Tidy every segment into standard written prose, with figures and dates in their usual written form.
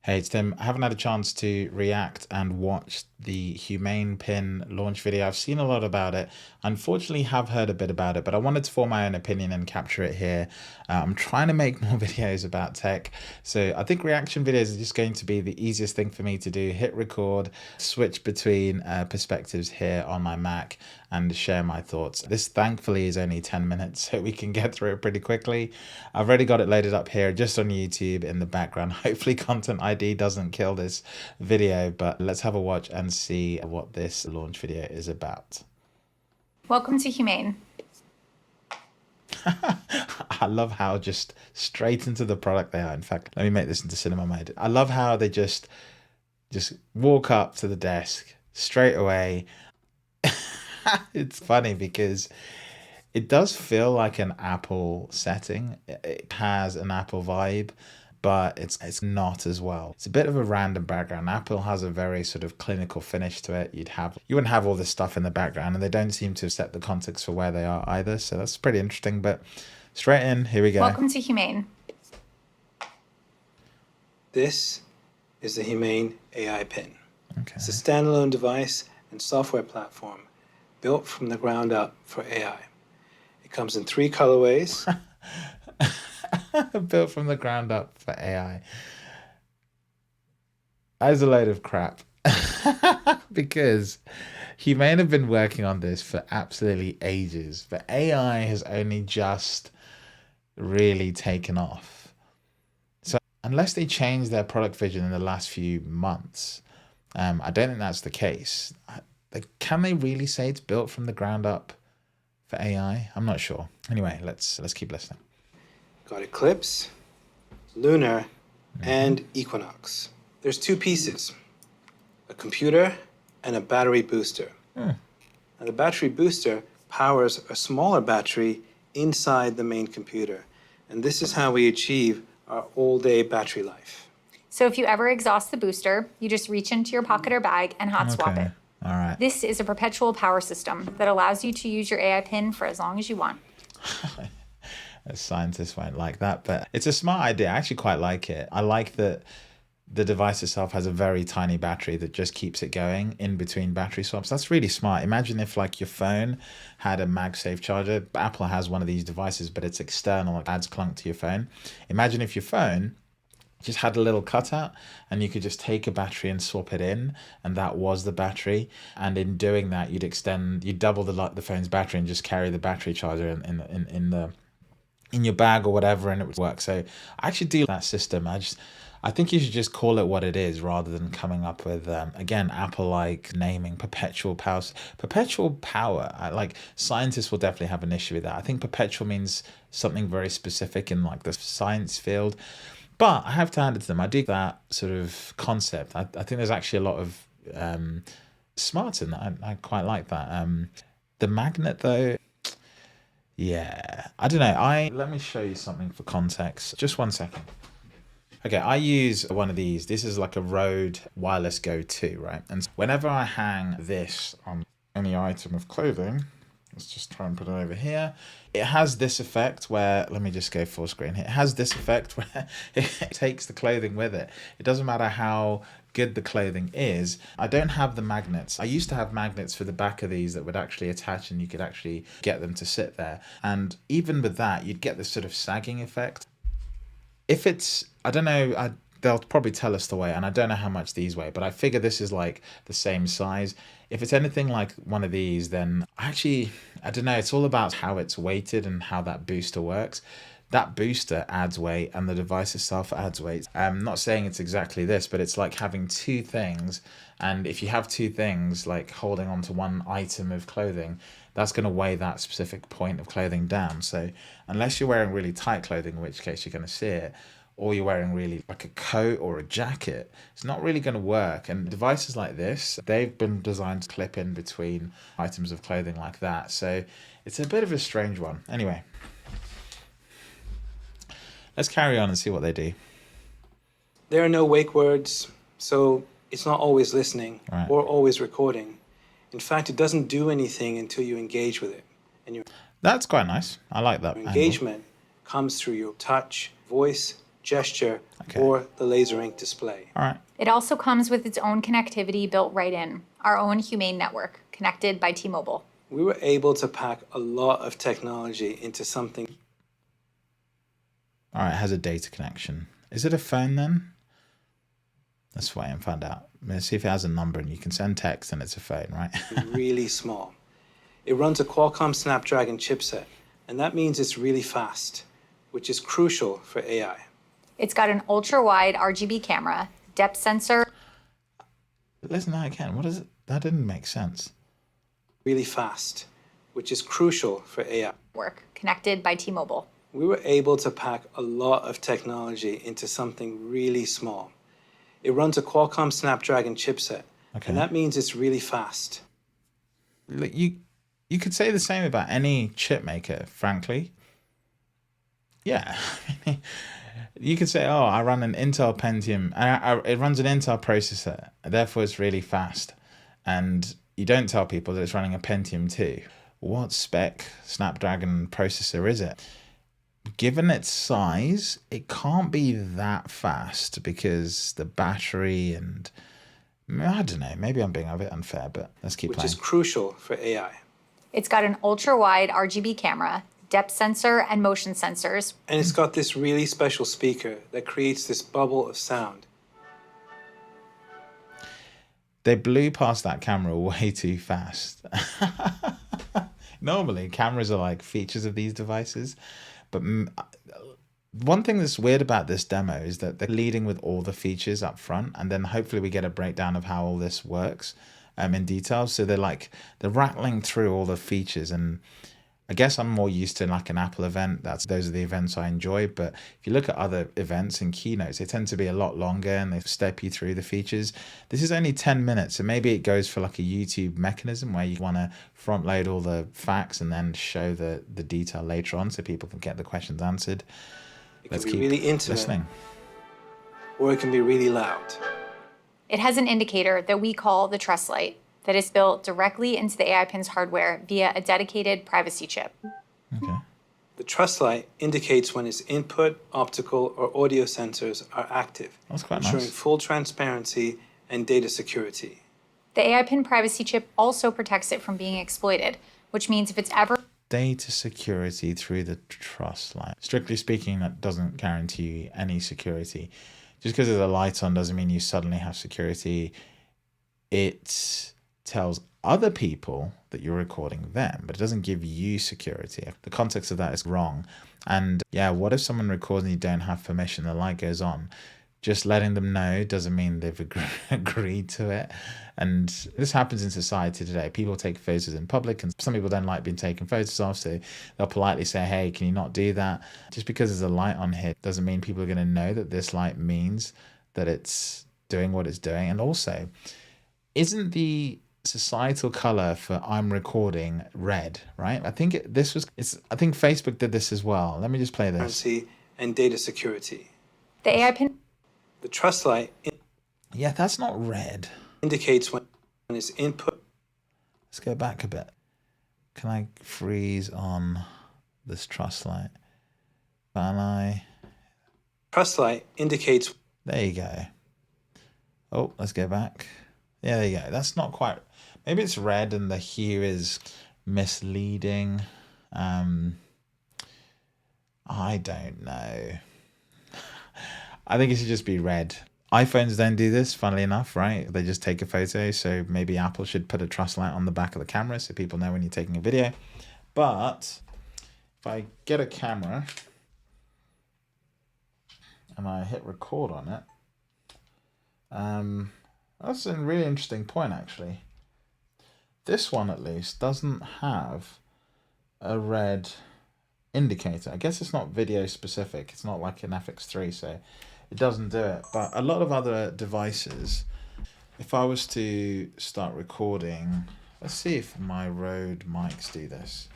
Hey, it's Tim. I haven't had a chance to react and watch the Humane Pin launch video. I've seen a lot about it. Unfortunately, have heard a bit about it, but I wanted to form my own opinion and capture it here. I'm trying to make more videos about tech, so I think reaction videos are just going to be the easiest thing for me to do. Hit record, switch between perspectives here on my Mac, and share my thoughts. This thankfully is only 10 minutes, so we can get through it pretty quickly. I've already got it loaded up here just on YouTube in the background. Hopefully Content ID doesn't kill this video, but let's have a watch and see what this launch video is about. Welcome to Humane. I love how just straight into the product they are. In fact, let me make this into cinema mode. I love how they just walk up to the desk straight away. It's funny because it does feel like an Apple setting. It has an Apple vibe, but it's not as well. It's a bit of a random background. Apple has a very sort of clinical finish to it. You wouldn't have all this stuff in the background, and they don't seem to set the context for where they are either. So that's pretty interesting. But straight in, here we go. Welcome to Humane. This is the Humane AI Pin. Okay. It's a standalone device and software platform built from the ground up for AI. It comes in 3 colorways. Built from the ground up for AI. That is a load of crap. Because Humane have been working on this for absolutely ages, but AI has only just really taken off. So unless they change their product vision in the last few months, I don't think that's the case. Can they really say it's built from the ground up for AI? I'm not sure. Anyway, let's keep listening. Got Eclipse, Lunar, and Equinox. There's 2 pieces, a computer and a battery booster. Now the battery booster powers a smaller battery inside the main computer. And this is how we achieve our all-day battery life. So if you ever exhaust the booster, you just reach into your pocket or bag and hot swap it. All right. This is a perpetual power system that allows you to use your AI pin for as long as you want. Scientists won't like that, but it's a smart idea. I actually quite like it. I like that the device itself has a very tiny battery that just keeps it going in between battery swaps. That's really smart. Imagine if like your phone had a MagSafe charger. Apple has one of these devices, but it's external. It adds clunk to your phone. Imagine if your phone just had a little cutout and you could just take a battery and swap it in, and that was the battery. And in doing that, you'd double the phone's battery and just carry the battery charger in your bag or whatever, and it would work. So I actually do that system. I think you should just call it what it is rather than coming up with again Apple-like naming perpetual power. Perpetual power. Like scientists will definitely have an issue with that. I think perpetual means something very specific in like the science field. But I have to hand it to them. I dig that sort of concept. I think there's actually a lot of smarts in that. I quite like that. The magnet though, yeah, I don't know. Let me show you something for context. Just 1 second. Okay, I use one of these. This is like a Rode Wireless Go 2, right? And whenever I hang this on any item of clothing, let's just try and put it over here. It has this effect where, let me just go full screen here. It has this effect where it takes the clothing with it. It doesn't matter how good the clothing is. I don't have the magnets. I used to have magnets for the back of these that would actually attach and you could actually get them to sit there. And even with that, you'd get this sort of sagging effect. If it's, I don't know, they'll probably tell us the weight, and I don't know how much these weigh, but I figure this is like the same size. If it's anything like one of these, then actually, I don't know, it's all about how it's weighted and how that booster works. That booster adds weight and the device itself adds weight. I'm not saying it's exactly this, but it's like having 2 things. And if you have 2 things, like holding onto one item of clothing, that's going to weigh that specific point of clothing down. So unless you're wearing really tight clothing, in which case you're going to see it, or you're wearing really like a coat or a jacket, it's not really going to work. And devices like this, they've been designed to clip in between items of clothing like that. So it's a bit of a strange one. Anyway, let's carry on and see what they do. There are no wake words, so it's not always listening or always recording. In fact, it doesn't do anything until you engage with it. And That's quite nice. I like that. Your engagement comes through your touch, voice, gesture, Okay. or the laser ink display. All right. It also comes with its own connectivity built right in, our own Humane network, connected by T-Mobile. We were able to pack a lot of technology into something. All right, it has a data connection. Is it a phone then? Let's wait and find out. Let's see if it has a number and you can send text and it's a phone, right? Really small. It runs a Qualcomm Snapdragon chipset, and that means it's really fast, which is crucial for AI. It's got an ultra-wide RGB camera, depth sensor. Listen to that again. What is it? That didn't make sense. Really fast, which is crucial for AI. Network, connected by T-Mobile. We were able to pack a lot of technology into something really small. It runs a Qualcomm Snapdragon chipset, and that means it's really fast. Look, you could say the same about any chip maker, frankly. Yeah. You could say, oh, I run an Intel Pentium. It runs an Intel processor, therefore it's really fast. And you don't tell people that it's running a Pentium 2. What spec Snapdragon processor is it? Given its size, it can't be that fast because the battery and I don't know, maybe I'm being a bit unfair, but let's keep playing. Which is crucial for AI. It's got an ultra-wide RGB camera, depth sensor, and motion sensors. And it's got this really special speaker that creates this bubble of sound. They blew past that camera way too fast. Normally, cameras are like features of these devices. But one thing that's weird about this demo is that they're leading with all the features up front. And then hopefully we get a breakdown of how all this works in detail. So they're rattling through all the features. And I guess I'm more used to like an Apple event. Those are the events I enjoy. But if you look at other events and keynotes, they tend to be a lot longer and they step you through the features. This is only 10 minutes. So maybe it goes for like a YouTube mechanism where you want to front load all the facts and then show the detail later on so people can get the questions answered. It can be really intimate, listening. Or it can be really loud. It has an indicator that we call the Trust Light that is built directly into the AI Pin's hardware via a dedicated privacy chip. Okay. The Trust Light indicates when its input, optical, or audio sensors are active, That's quite ensuring nice. full transparency and data security. The AI Pin privacy chip also protects it from being exploited, which means if it's ever Data security through the Trust Light. Strictly speaking, that doesn't guarantee any security. Just because there's a light on doesn't mean you suddenly have security. It tells other people that you're recording them, but it doesn't give you security. The context of that is wrong. And yeah, what if someone records and you don't have permission, the light goes on? Just letting them know doesn't mean they've agreed to it. And this happens in society today. People take photos in public and some people don't like being taken photos of, so they'll politely say, hey, can you not do that? Just because there's a light on here doesn't mean people are going to know that this light means that it's doing what it's doing. And also, isn't the societal color for I'm recording red, right? I think I think Facebook did this as well. Let me just play this. And data security. the AI Pin The Trust Light Yeah, that's not red. indicates when its input. Let's go back a bit. Can I freeze on this Trust Light? Can I? Trust Light indicates. There you go. Oh, let's go back. Yeah, there you go. That's not quite. Maybe it's red and the hue is misleading. I don't know. I think it should just be red. iPhones don't do this, funnily enough, right? They just take a photo. So maybe Apple should put a Trust Light on the back of the camera so people know when you're taking a video. But if I get a camera and I hit record on it, that's a really interesting point, actually. This one, at least, doesn't have a red indicator. I guess it's not video specific. It's not like an FX3, so it doesn't do it. But a lot of other devices, if I was to start recording, let's see if my Rode mics do this.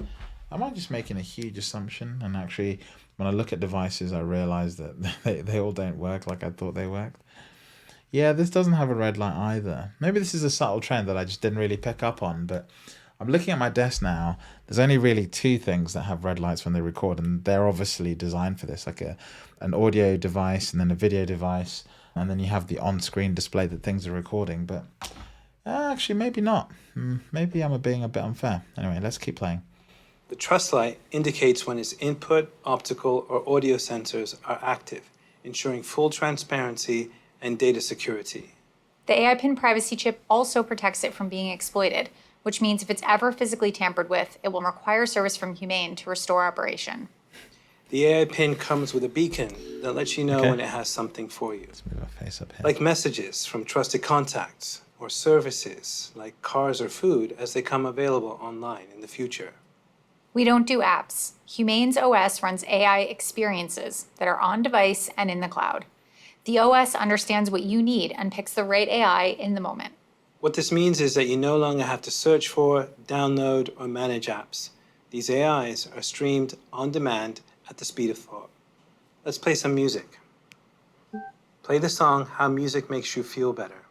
Am I just making a huge assumption? And actually, when I look at devices, I realize that they all don't work like I thought they worked. Yeah, this doesn't have a red light either. Maybe this is a subtle trend that I just didn't really pick up on, but I'm looking at my desk now. There's only really two things that have red lights when they record, and they're obviously designed for this, like an audio device and then a video device, and then you have the on-screen display that things are recording. But actually, maybe not. Maybe I'm being a bit unfair. Anyway, let's keep playing. The truss light indicates when its input, optical, or audio sensors are active, ensuring full transparency and data security. The AI Pin privacy chip also protects it from being exploited, which means if it's ever physically tampered with, it will require service from Humane to restore operation. The AI Pin comes with a beacon that lets you know Okay. when it has something for you. Let's move our face up here. Like messages from trusted contacts or services like cars or food as they come available online in the future. We don't do apps. Humane's OS runs AI experiences that are on device and in the cloud. The OS understands what you need and picks the right AI in the moment. What this means is that you no longer have to search for, download, or manage apps. These AIs are streamed on demand at the speed of thought. Let's play some music. Play the song How Music Makes You Feel Better.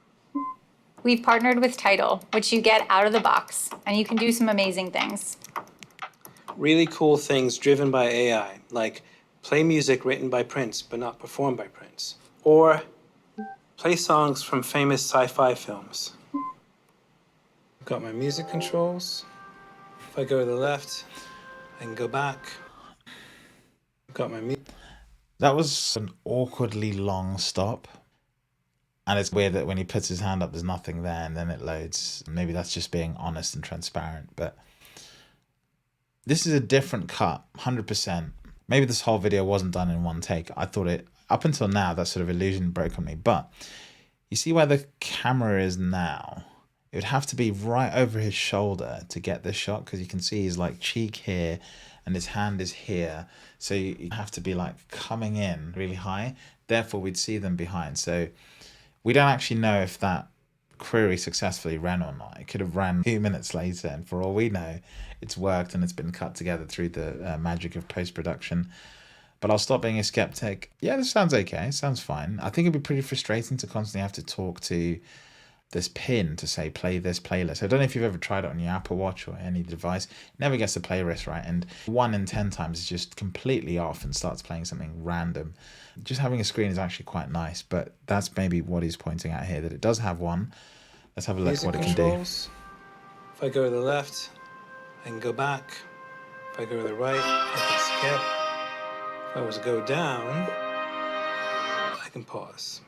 We've partnered with Tidal, which you get out of the box, and you can do some amazing things. Really cool things driven by AI, like play music written by Prince but not performed by Prince, or play songs from famous sci-fi films. I've got my music controls. If I go to the left, I can go back. I've got my music. That was an awkwardly long stop. And it's weird that when he puts his hand up, there's nothing there, and then it loads. Maybe that's just being honest and transparent. But this is a different cut, 100%. Maybe this whole video wasn't done in one take. I thought it, up until now, that sort of illusion broke on me. But you see where the camera is now? It would have to be right over his shoulder to get this shot, because you can see his like cheek here and his hand is here. So you have to be like coming in really high. Therefore, we'd see them behind. So we don't actually know if that query successfully ran or not. It could have ran a few minutes later, and for all we know, it's worked and it's been cut together through the magic of post-production. But I'll stop being a skeptic. Yeah, this sounds okay. It sounds fine. I think it'd be pretty frustrating to constantly have to talk to this pin to say, play this playlist. I don't know if you've ever tried it on your Apple Watch or any device. It never gets the playlist right. And 1 in 10 times it's just completely off and starts playing something random. Just having a screen is actually quite nice, but that's maybe what he's pointing out here, that it does have one. Let's have a look at what it can do. If I go to the left, I can go back. If I go to the right, I can skip. If I was to go down, I can pause.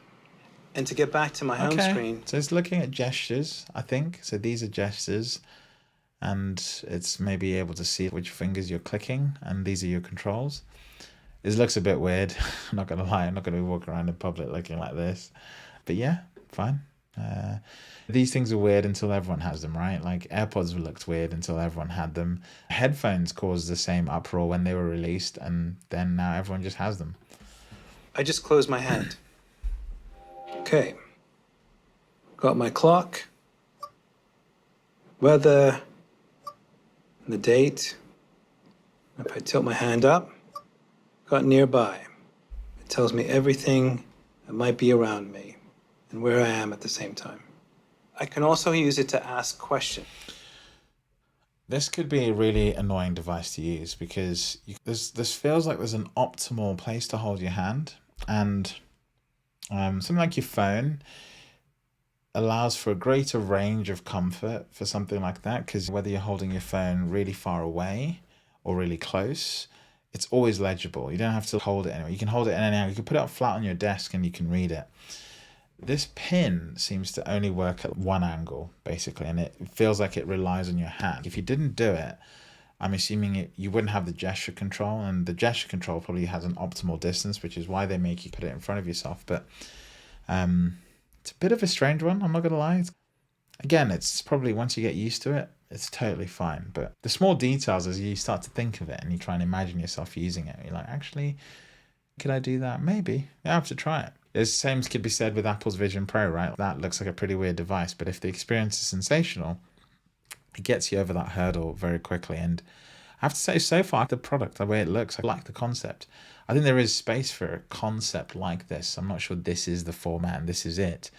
And to get back to my home screen. So it's looking at gestures, I think. So these are gestures, and it's maybe able to see which fingers you're clicking, and these are your controls. This looks a bit weird. I'm not going to lie. I'm not going to be walking around in public looking like this. But yeah, fine. These things are weird until everyone has them, right? Like AirPods looked weird until everyone had them. Headphones caused the same uproar when they were released, and then now everyone just has them. I just closed my hand. Okay. Got my clock, weather, and the date. If I tilt my hand up, got nearby. It tells me everything that might be around me and where I am at the same time. I can also use it to ask questions. This could be a really annoying device to use, because this feels like there's an optimal place to hold your hand, and something like your phone allows for a greater range of comfort for something like that, because whether you're holding your phone really far away or really close, it's always legible. You don't have to hold it anywhere. You can hold it in any angle. You can put it up flat on your desk and you can read it. This pin seems to only work at one angle, basically, and it feels like it relies on your hand. If you didn't do it, I'm assuming you wouldn't have the gesture control, and the gesture control probably has an optimal distance, which is why they make you put it in front of yourself. But it's a bit of a strange one, I'm not going to lie. Again, it's probably, once you get used to it, it's totally fine. But the small details, as you start to think of it and you try and imagine yourself using it, you're like, actually, could I do that? Maybe. I have to try it. The same could be said with Apple's Vision Pro, right? That looks like a pretty weird device, but if the experience is sensational, it gets you over that hurdle very quickly. And I have to say, so far, the product, the way it looks, I like the concept. I think there is space for a concept like this. I'm not sure this is the format and this is it.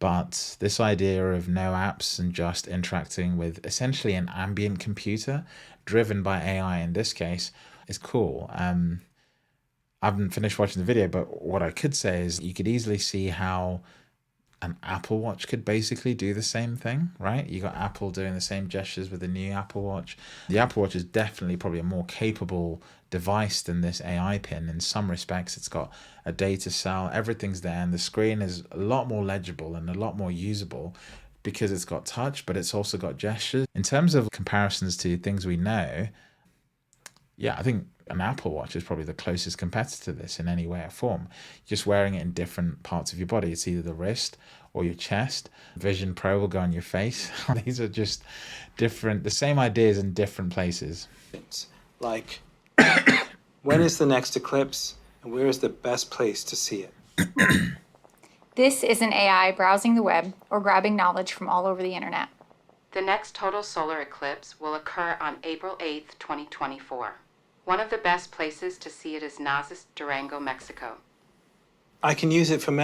But this idea of no apps and just interacting with essentially an ambient computer driven by AI in this case is cool. I haven't finished watching the video, but what I could say is you could easily see how an Apple Watch could basically do the same thing, right? You got Apple doing the same gestures with the new Apple Watch. The Apple Watch is definitely probably a more capable device than this AI pin in some respects. It's got a data cell, everything's there, and the screen is a lot more legible and a lot more usable because it's got touch, but it's also got gestures. In terms of comparisons to things we know, yeah, I think an Apple Watch is probably the closest competitor to this in any way or form. Just wearing it in different parts of your body. It's either the wrist or your chest. Vision Pro will go on your face. These are just different, the same ideas in different places. Like, when is the next eclipse and where is the best place to see it? This isn't AI browsing the web or grabbing knowledge from all over the internet. The next total solar eclipse will occur on April 8th, 2024. One of the best places to see it is Nazas, Durango, Mexico. I can use it for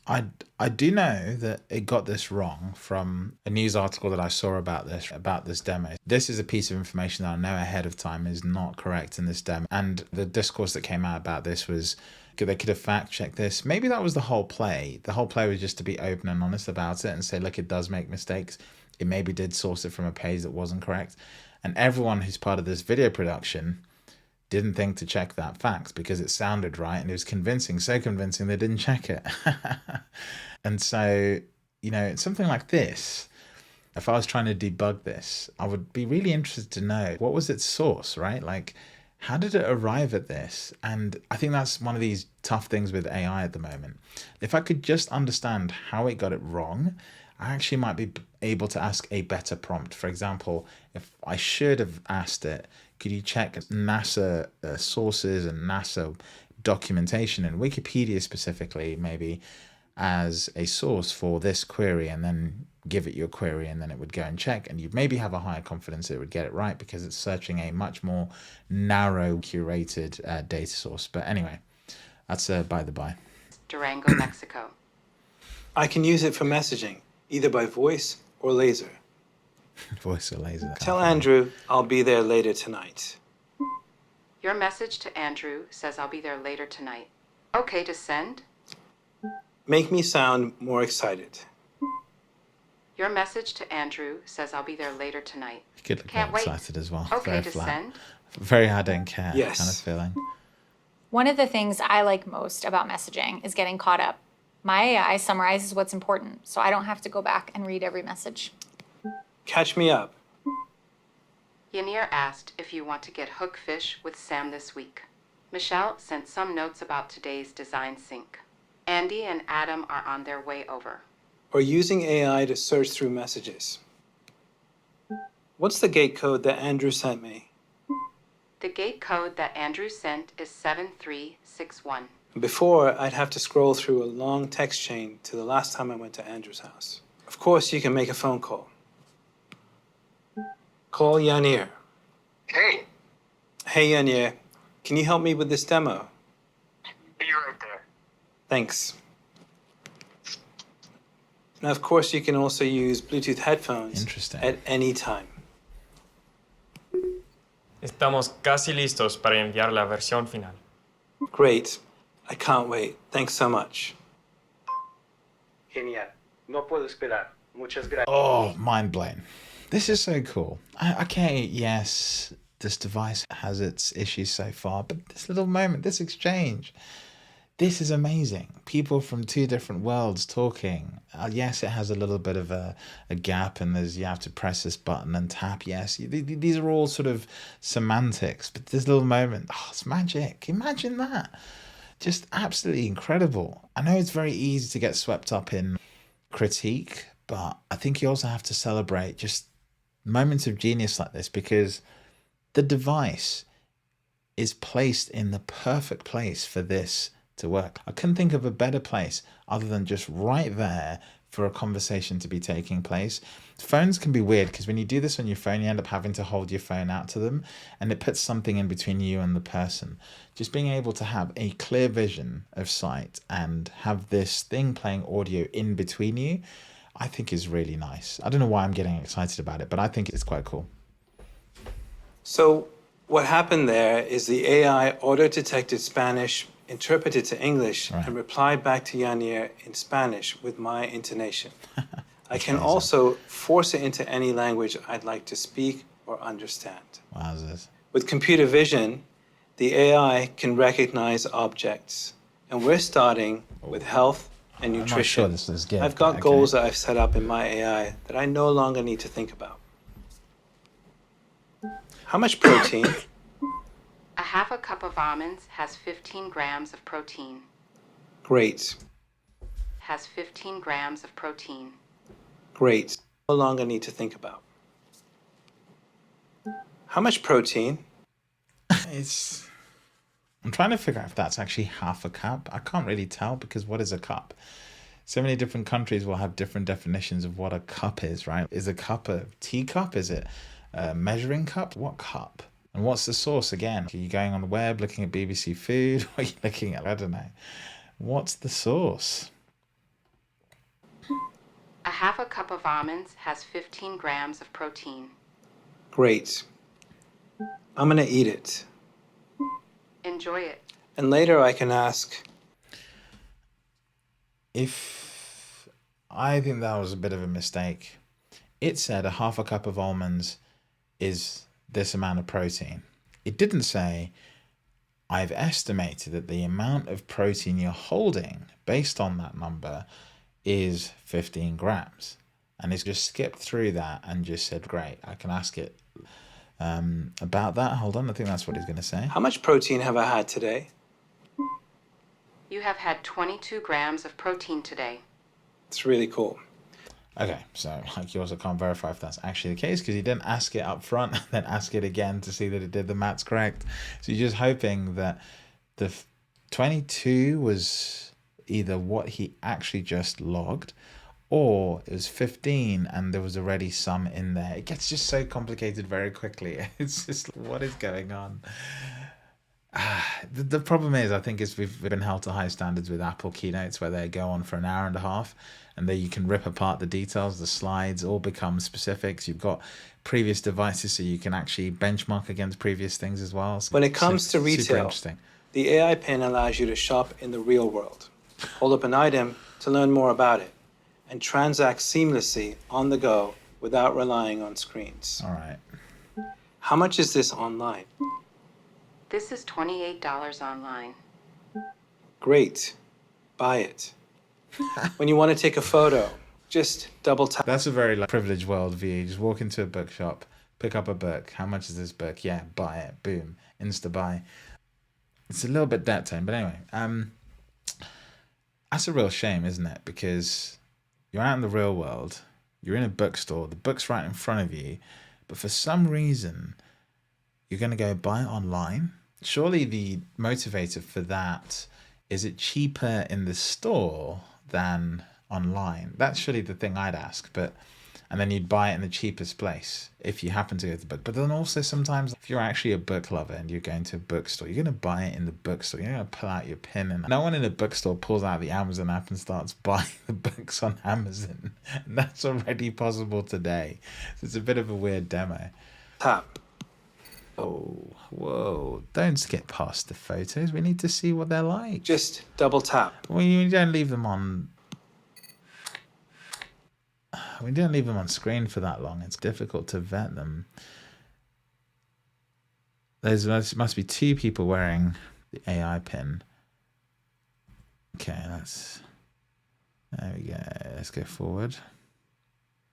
I do know that it got this wrong from a news article that I saw about this demo. This is a piece of information that I know ahead of time is not correct in this demo. And the discourse that came out about this was they could have fact checked this. Maybe that was the whole play. The whole play was just to be open and honest about it and say, look, it does make mistakes. It maybe did source it from a page that wasn't correct. And everyone who's part of this video production didn't think to check that fact because it sounded right and it was convincing, so convincing they didn't check it. And so, you know, something like this, if I was trying to debug this, I would be really interested to know what was its source, right? Like, how did it arrive at this? And I think that's one of these tough things with AI at the moment. If I could just understand how it got it wrong, I actually might be able to ask a better prompt. For example, if I should have asked it, could you check NASA sources and NASA documentation and Wikipedia specifically maybe as a source for this query, and then give it your query and then it would go and check, and you'd maybe have a higher confidence it would get it right because it's searching a much more narrow curated data source. But anyway, that's by the by. Durango, Mexico. I can use it for messaging, either by voice or laser. Voice or laser. Tell Andrew I'll be there later tonight. Your message to Andrew says I'll be there later tonight. Okay to send? Make me sound more excited. Your message to Andrew says I'll be there later tonight. You could look Can't wait. excited as well. Okay Very to flat. send? Very I don't care Yes. kind of feeling. One of the things I like most about messaging is getting caught up. My AI summarizes what's important, so I don't have to go back and read every message. Catch me up. Yanir asked if you want to get hook fish with Sam this week. Michelle sent some notes about today's design sync. Andy and Adam are on their way over. Or using AI to search through messages. What's the gate code that Andrew sent me? The gate code that Andrew sent is 7361. Before, I'd have to scroll through a long text chain to the last time I went to Andrew's house. Of course, you can make a phone call. Call Yanir. Hey, Hey, Yanir. Can you help me with this demo? be right there. Thanks. Now, of course, you can also use Bluetooth headphones Interesting. at any time. Estamos casi listos para enviar la versión final. Great. I can't wait. Thanks so much. Genial. No puedo esperar. Muchas gracias. Oh, mind blown. This is so cool. Okay, yes, this device has its issues so far, but this little moment, this exchange, this is amazing. People from two different worlds talking. Yes, it has a little bit of a gap, and you have to press this button and tap. Yes, these are all sort of semantics, but this little moment, oh, it's magic. Imagine that. Just absolutely incredible. I know it's very easy to get swept up in critique, but I think you also have to celebrate just moments of genius like this, because the device is placed in the perfect place for this to work. I couldn't think of a better place other than just right there for a conversation to be taking place. Phones can be weird because when you do this on your phone, you end up having to hold your phone out to them and it puts something in between you and the person. Just being able to have a clear vision of sight and have this thing playing audio in between you, I think is really nice. I don't know why I'm getting excited about it, but I think it's quite cool. So what happened there is the AI auto-detected Spanish, interpreted to English, Right. and replied back to Yanir in Spanish with my intonation. I can Okay, so- also force it into any language I'd like to speak or understand. Wowzers. With computer vision, the AI can recognize objects. And we're starting with health and I'm not nutrition. sure this is good, I've but got okay. goals that I've set up in my AI that I no longer need to think about. How much protein? A half a cup of almonds has 15 grams of protein. Great. Has 15 grams of protein. Great. No longer need to think about. How much protein? I'm trying to figure out if that's actually half a cup. I can't really tell because what is a cup? So many different countries will have different definitions of what a cup is, right? Is a cup a teacup? Is it a measuring cup? What cup? And what's the source again? Are you going on the web looking at BBC Food? What are you looking at? I don't know. What's the source? A half a cup of almonds has 15 grams of protein. Great. I'm gonna eat it. Enjoy it. And later I can ask, If I think that was a bit of a mistake. It said a half a cup of almonds is this amount of protein. It didn't say, I've estimated that the amount of protein you're holding based on that number is 15 grams. And it's just skipped through that and just said, great, I can ask it about that. Hold on, I think that's what he's going to say. how much protein have I had today? You have had 22 grams of protein today. It's really cool. Okay, so like you also can't verify if that's actually the case because he didn't ask it up front and then ask it again to see that it did the maths correct. So you're just hoping that the 22 was either what he actually just logged or it was 15 and there was already some in there. It gets just so complicated very quickly. It's just, what is going on? The problem is, I think, is we've been held to high standards with Apple keynotes where they go on for an hour and a half and then you can rip apart the details, the slides, all become specifics. You've got previous devices so you can actually benchmark against previous things as well. So When it comes to super retail, interesting. the AI Pin allows you to shop in the real world, hold up an item to learn more about it, and transact seamlessly on the go without relying on screens. All right. How much is this online? This is $28 online. Great. Buy it. When you want to take a photo, just double tap. That's a very privileged world view. You just walk into a bookshop, pick up a book. How much is this book? Yeah, buy it. Boom. Insta buy. It's a little bit debt tone, but anyway. That's a real shame, isn't it? Because you're out in the real world, you're in a bookstore, the book's right in front of you, but for some reason, you're going to go buy it online. Surely the motivator for that is it cheaper in the store than online? That's surely the thing I'd ask. And then you'd buy it in the cheapest place if you happen to go to the book. But then also sometimes if you're actually a book lover and you're going to a bookstore, you're going to buy it in the bookstore. You're going to pull out your pin. And no one in a bookstore pulls out the Amazon app and starts buying the books on Amazon. And that's already possible today. So it's a bit of a weird demo. Tap. Oh, whoa. Don't skip past the photos. We need to see what they're like. Just double tap. Well, you don't leave them on... We don't leave them on screen for that long. It's difficult to vet them. There must be two people wearing the AI pin. Okay, there we go. Let's go forward.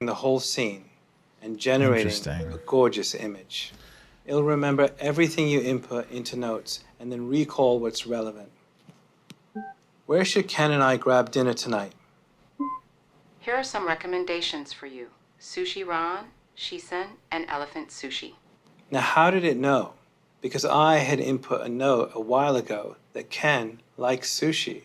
The whole scene and generating Interesting. a gorgeous image. It'll remember everything you input into notes and then recall what's relevant. Where should Ken and I grab dinner tonight? Here are some recommendations for you. Sushi Ron, Shisen, and Elephant Sushi. Now, how did it know? Because I had input a note a while ago that Ken like sushi,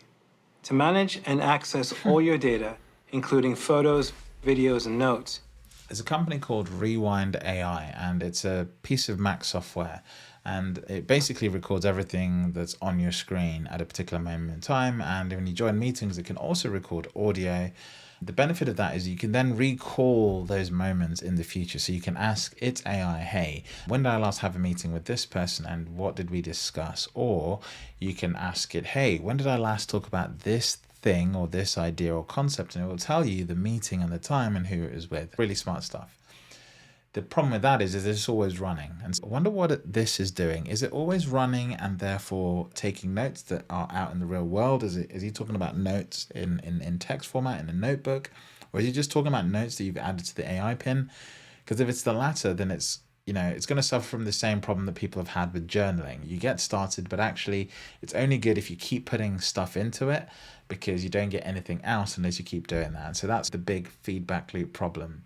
to manage and access all your data, including photos, videos, and notes. There's a company called Rewind AI, and it's a piece of Mac software, and it basically records everything that's on your screen at a particular moment in time. And when you join meetings, it can also record audio. The benefit of that is you can then recall those moments in the future. So you can ask its AI, hey, when did I last have a meeting with this person and what did we discuss? Or you can ask it, hey, when did I last talk about this thing or this idea or concept? And it will tell you the meeting and the time and who it was with. Really smart stuff. The problem with that is it's always running. And so I wonder what this is doing. Is it always running and therefore taking notes that are out in the real world? Is he talking about notes in text format in a notebook? Or is he just talking about notes that you've added to the AI pin? Because if it's the latter, then it's going to suffer from the same problem that people have had with journaling. You get started, but actually it's only good if you keep putting stuff into it, because you don't get anything out unless you keep doing that. And so that's the big feedback loop problem.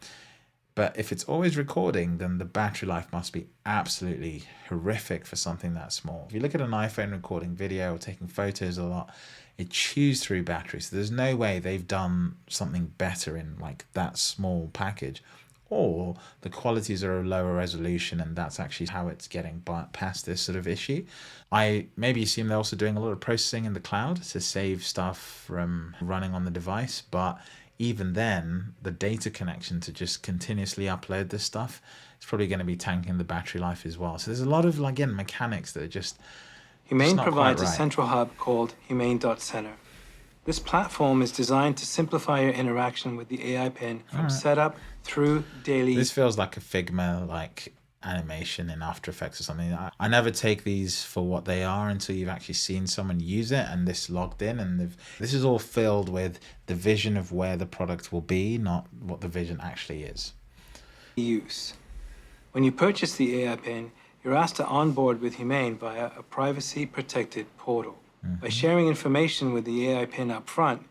But if it's always recording, then the battery life must be absolutely horrific for something that small. If you look at an iPhone recording video or taking photos a lot, it chews through battery. So there's no way they've done something better in like that small package. Or the qualities are a lower resolution, and that's actually how it's getting past this sort of issue. I maybe assume they're also doing a lot of processing in the cloud to save stuff from running on the device, but even then, the data connection to just continuously upload this stuff is probably going to be tanking the battery life as well. So there's a lot of, again, mechanics that are just Humane not provides quite a right. central hub called Humane.Center. This platform is designed to simplify your interaction with the AI pin from setup through daily. This feels like a Figma animation in After Effects or something. I never take these for what they are until you've actually seen someone use it and this logged in, and this is all filled with the vision of where the product will be, not what the vision actually is. Use. When you purchase the AI pin, you're asked to onboard with Humane via a privacy-protected portal. By sharing information with the AI pin up front,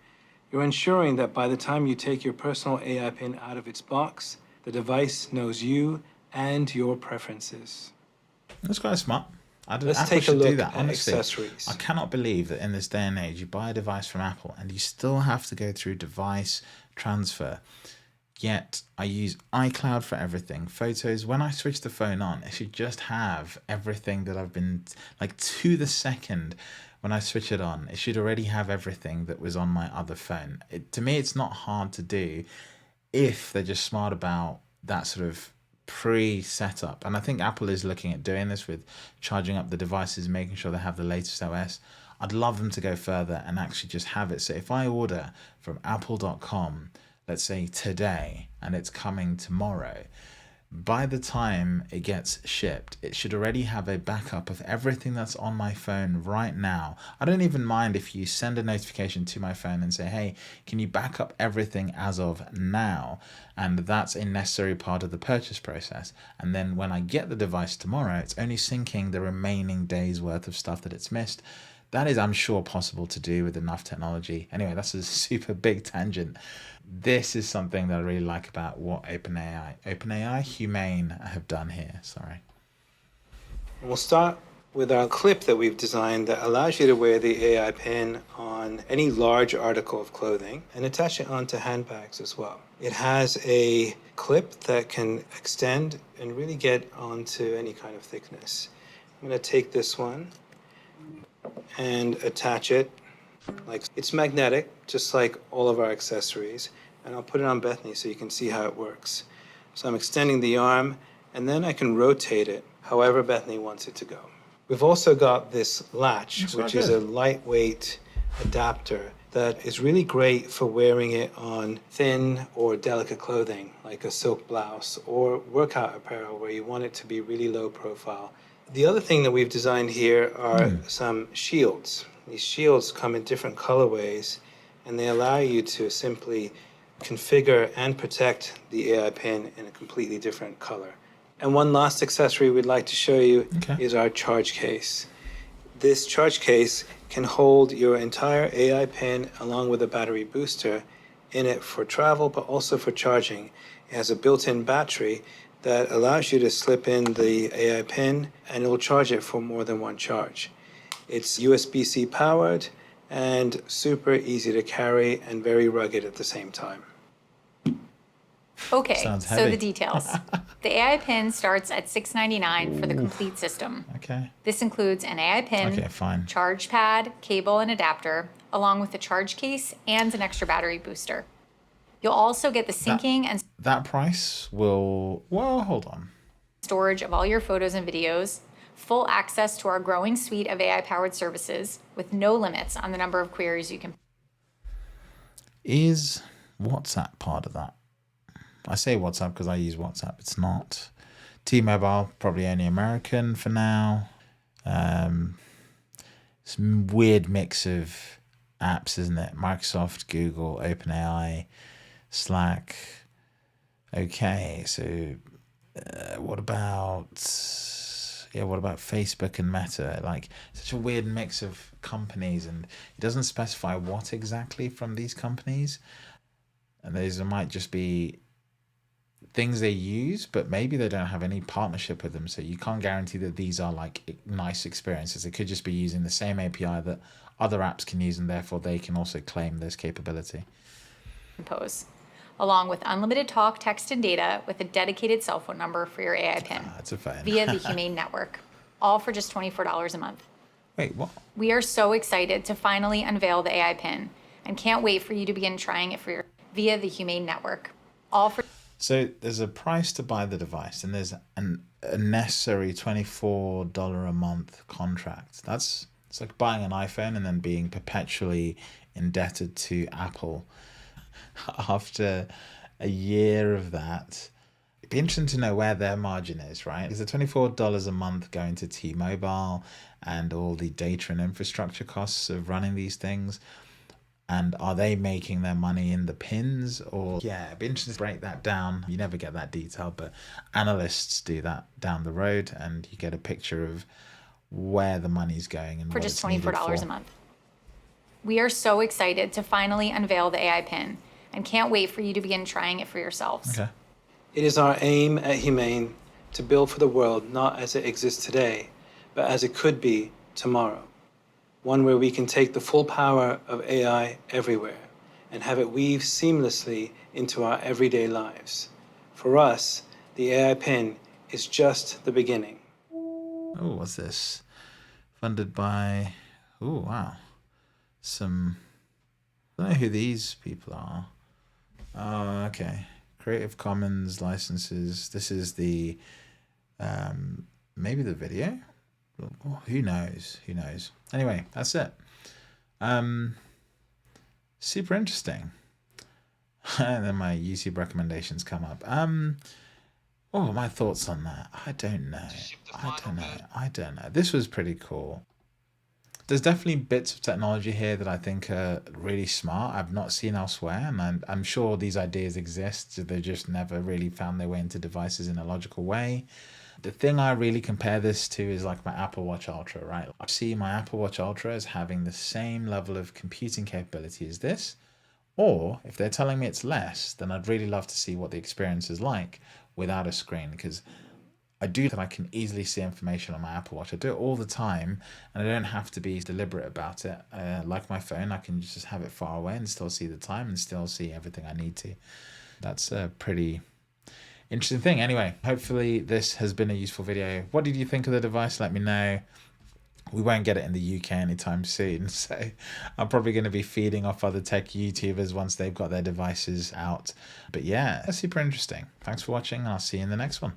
you're ensuring that by the time you take your personal AI pin out of its box, the device knows you and your preferences. That's quite smart. Let's Apple take a should do look that, at honestly. accessories. I cannot believe that in this day and age, you buy a device from Apple and you still have to go through device transfer. Yet I use iCloud for everything. Photos, when I switch the phone on, it should just have everything that I've been, to the second when I switch it on. It should already have everything that was on my other phone. To me, it's not hard to do if they're just smart about that sort of pre-setup. And I think Apple is looking at doing this with charging up the devices, making sure they have the latest OS. I'd love them to go further and actually just have it. So if I order from apple.com, let's say today, and it's coming tomorrow, by the time it gets shipped, it should already have a backup of everything that's on my phone right now. I don't even mind if you send a notification to my phone and say, hey, can you back up everything as of now? And that's a necessary part of the purchase process. And then when I get the device tomorrow, it's only syncing the remaining days worth of stuff that it's missed. That is, I'm sure, possible to do with enough technology. Anyway, that's a super big tangent. This is something that I really like about what OpenAI, Humane have done here. Sorry. We'll start with our clip that we've designed that allows you to wear the AI pin on any large article of clothing and attach it onto handbags as well. It has a clip that can extend and really get onto any kind of thickness. I'm going to take this one and attach it. It's magnetic, just like all of our accessories. And I'll put it on Bethany so you can see how it works. So I'm extending the arm, and then I can rotate it however Bethany wants it to go. We've also got this latch, which is a lightweight adapter that is really great for wearing it on thin or delicate clothing, like a silk blouse or workout apparel where you want it to be really low profile. The other thing that we've designed here are some shields. These shields come in different colorways, and they allow you to simply configure and protect the AI pin in a completely different color. And one last accessory we'd like to show you is our charge case. This charge case can hold your entire AI pin along with a battery booster in it for travel, but also for charging. It has a built-in battery that allows you to slip in the AI pin, and it will charge it for more than one charge. It's USB-C powered, and super easy to carry and very rugged at the same time. Okay, Sounds so heavy. the details. The AI Pin starts at $6.99 for the complete system. Okay. This includes an AI Pin, Okay, fine. charge pad, cable, and adapter, along with a charge case and an extra battery booster. You'll also get the syncing and That price will, well, hold on. storage of all your photos and videos, full access to our growing suite of AI-powered services with no limits on the number of queries you can. Is WhatsApp part of that? I say WhatsApp because I use WhatsApp. It's not. T-Mobile, probably only American for now. Some weird mix of apps, isn't it? Microsoft, Google, OpenAI, Slack. Okay, so what about Facebook and Meta? Like, such a weird mix of companies, and it doesn't specify what exactly from these companies. And those might just be things they use, but maybe they don't have any partnership with them, so you can't guarantee that these are like nice experiences. They could just be using the same API that other apps can use, and therefore they can also claim this capability. Compose, along with unlimited talk, text, and data with a dedicated cell phone number for your AI Pin That's a phone. via the Humane Network, all for just $24 a month. Wait, what? We are so excited to finally unveil the AI Pin and can't wait for you to begin trying it for your via the Humane Network, all for. So there's a price to buy the device, and there's a necessary $24 a month contract. It's like buying an iPhone and then being perpetually indebted to Apple. After a year of that, it'd be interesting to know where their margin is, right? Is the $24 a month going to T-Mobile and all the data and infrastructure costs of running these things? And are they making their money in the pins? Or yeah, it'd be interesting to break that down. You never get that detail, but analysts do that down the road, and you get a picture of where the money's going and for what just it's needed $24 for. a month. We are so excited to finally unveil the AI Pin and can't wait for you to begin trying it for yourselves. Okay. It is our aim at Humane to build for the world not as it exists today, but as it could be tomorrow. One where we can take the full power of AI everywhere and have it weave seamlessly into our everyday lives. For us, the AI Pin is just the beginning. Oh, what's this? Funded by, oh, wow. I don't know who these people are. Oh, okay. Creative Commons licenses. This is the, maybe the video? Who knows? Who knows? Anyway, that's it. Super interesting. And then my YouTube recommendations come up. Oh, my thoughts on that. I don't know. This was pretty cool. There's definitely bits of technology here that I think are really smart. I've not seen elsewhere, and I'm sure these ideas exist. They just never really found their way into devices in a logical way. The thing I really compare this to is like my Apple Watch Ultra, right? I see my Apple Watch Ultra as having the same level of computing capability as this, or if they're telling me it's less, then I'd really love to see what the experience is like without a screen, because I do that I can easily see information on my Apple Watch. I do it all the time, and I don't have to be deliberate about it. Like my phone, I can just have it far away and still see the time and still see everything I need to. That's a pretty interesting thing. Anyway, hopefully this has been a useful video. What did you think of the device? Let me know. We won't get it in the UK anytime soon, so I'm probably going to be feeding off other tech YouTubers once they've got their devices out. But yeah, that's super interesting. Thanks for watching, and I'll see you in the next one.